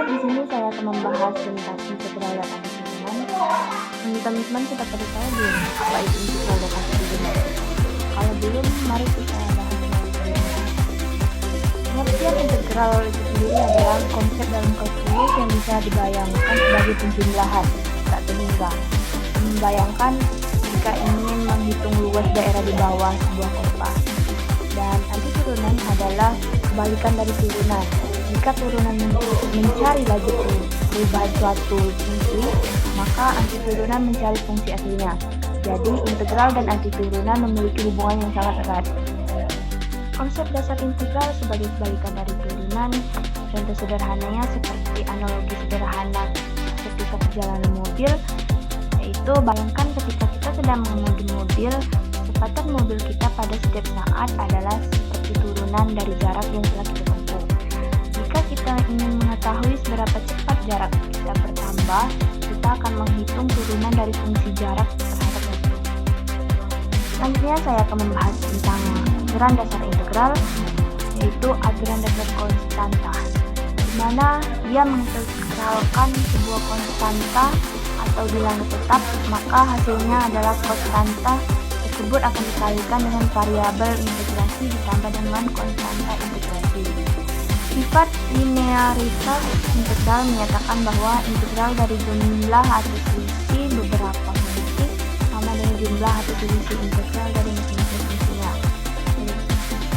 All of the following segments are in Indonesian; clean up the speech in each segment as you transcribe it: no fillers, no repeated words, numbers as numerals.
di sini saya akan membahas tentang integral dan antiturunan. Teman-teman sudah pada tahu belum apa itu integral dan antiturunan? Kalau belum, mari kita bahas lebih. Pengertian integral itu sendiri adalah konsep dalam kalkulus yang bisa dibayangkan sebagai penjumlahan tak terhingga. Membayangkan jika ingin menghitung luas daerah di bawah sebuah kurva. Dan antiturunan adalah kebalikan dari turunan. Jika turunan mencari laju perubahan suatu fungsi, maka antiturunan mencari fungsi aslinya. Jadi, integral dan antiturunan memiliki hubungan yang sangat erat. Konsep dasar integral sebagai kebalikan dari turunan, contoh sederhananya seperti analogi sederhana ketika perjalanan mobil, yaitu bayangkan ketika kita sedang mengemudi mobil, kecepatan mobil kita pada setiap saat adalah seperti turunan dari jarak yang telah kita tempuh. Jika kita ingin mengetahui seberapa cepat jarak kita bertambah, kita akan menghitung turunan dari fungsi jarak terhadap waktu. Selanjutnya saya akan membahas tentang aturan dasar integral, yaitu aturan dasar konstanta, di mana dia mengintegralkan sebuah konstanta atau bilangan tetap, maka hasilnya adalah konstanta tersebut akan dikalikan dengan variabel integrasi ditambah dengan konstanta integrasi. Sifat linearitas integral menyatakan bahwa integral dari jumlah atau selisih beberapa fungsi sama dengan jumlah atau selisih integral dari masing-masing fungsinya.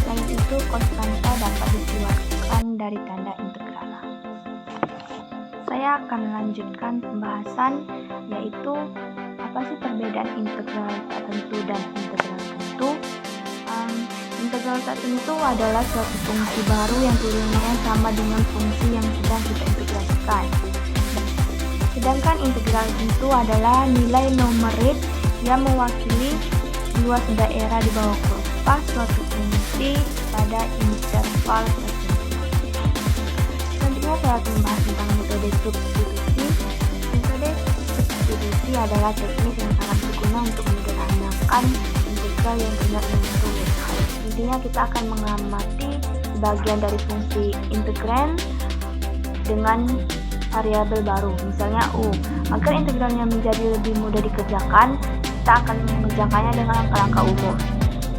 Selain itu, konstanta dapat dikeluarkan dari tanda integral. Saya akan melanjutkan pembahasan, yaitu apa sih perbedaan integral tak tentu dan integral tentu. Integral tak tentu adalah suatu fungsi baru yang turunannya sama dengan fungsi yang sedang kita integrasikan. Sedangkan integral tentu adalah nilai numerik yang mewakili luas daerah di bawah kurva suatu fungsi pada interval tertentu. Selanjutnya saya akan membahas tentang metode substitusi. Metode substitusi adalah teknik yang sangat berguna untuk menyederhanakan integral yang benar tentu. Intinya kita akan mengamati sebagian dari fungsi integrand dengan variabel baru, misalnya U. Agar integralnya menjadi lebih mudah dikerjakan, kita akan mengerjakannya dengan langkah-langkah umum.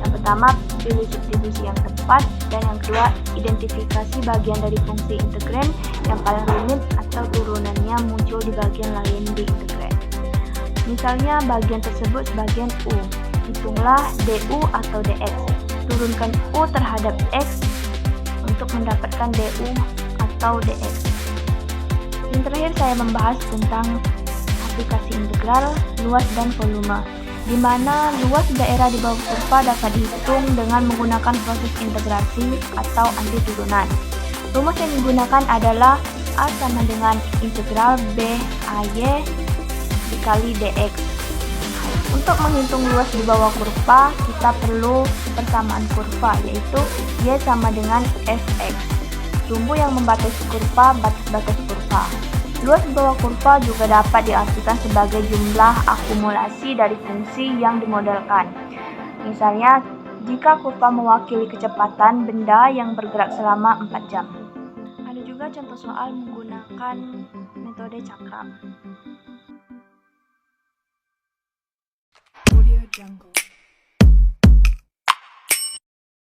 Yang pertama, pilih substitusi yang tepat, dan yang kedua, identifikasi bagian dari fungsi integrand yang paling rumit atau turunannya muncul di bagian lain di integrand. Misalnya bagian tersebut sebagian U. Hitunglah DU atau DX. Turunkan U terhadap X untuk mendapatkan DU atau DX. Yang terakhir saya membahas tentang aplikasi integral, luas dan volume, di mana luas daerah di bawah kurva dapat dihitung dengan menggunakan proses integrasi atau antiturunan. Rumus yang digunakan adalah A sama dengan integral B AY dikali DX. Untuk menghitung luas di bawah kurva, kita perlu persamaan kurva, yaitu Y sama dengan Fx. Sumbu yang membatasi kurva, batas-batas kurva. Luas di bawah kurva juga dapat diartikan sebagai jumlah akumulasi dari fungsi yang dimodelkan. Misalnya, jika kurva mewakili kecepatan benda yang bergerak selama 4 jam. Ada juga contoh soal menggunakan metode cakram. Jungle.